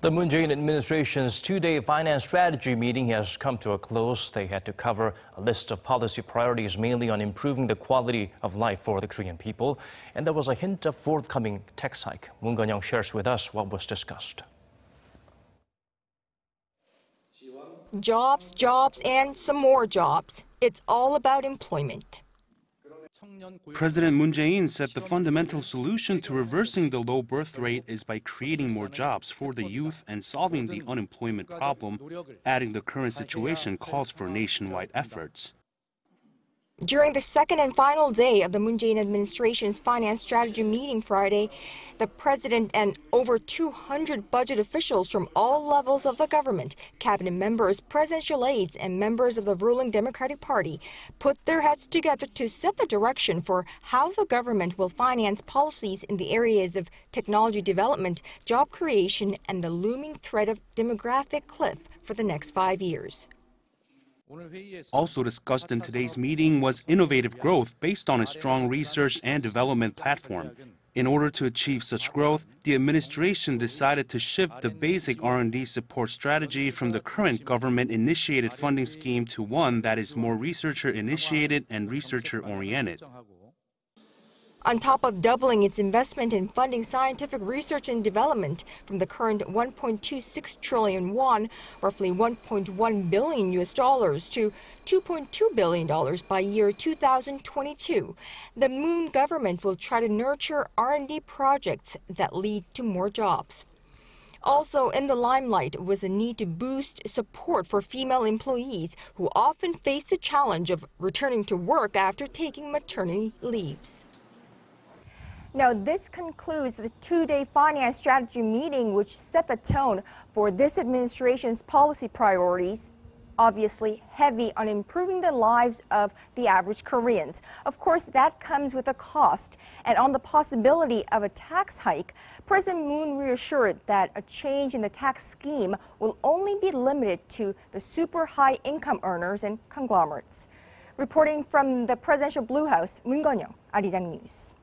The Moon Jae-in administration's two-day finance strategy meeting has come to a close. They had to cover a list of policy priorities mainly on improving the quality of life for the Korean people. And there was a hint of forthcoming tax hike. Moon Connyoung shares with us what was discussed. Jobs, jobs, and some more jobs. It's all about employment. President Moon Jae-in said the fundamental solution to reversing the low birth rate is by creating more jobs for the youth and solving the unemployment problem, adding the current situation calls for nationwide efforts. During the second and final day of the Moon Jae-in administration's finance strategy meeting Friday, the president and over 200 budget officials from all levels of the government, cabinet members, presidential aides, and members of the ruling Democratic Party put their heads together to set the direction for how the government will finance policies in the areas of technology development, job creation, and the looming threat of demographic cliff for the next 5 years. Also discussed in today's meeting was innovative growth based on a strong research and development platform. In order to achieve such growth, the administration decided to shift the basic R&D support strategy from the current government-initiated funding scheme to one that is more researcher-initiated and researcher-oriented. On top of doubling its investment in funding scientific research and development from the current 1.26 trillion won, roughly $1.1 billion to $2.2 billion by year 2022, the Moon government will try to nurture R&D projects that lead to more jobs. Also in the limelight was the need to boost support for female employees who often face the challenge of returning to work after taking maternity leaves. Now, this concludes the two-day finance strategy meeting, which set the tone for this administration's policy priorities, obviously heavy on improving the lives of the average Koreans. Of course, that comes with a cost. And on the possibility of a tax hike, President Moon reassured that a change in the tax scheme will only be limited to the super high income earners and conglomerates. Reporting from the presidential Blue House, Moon Connyoung, Arirang News.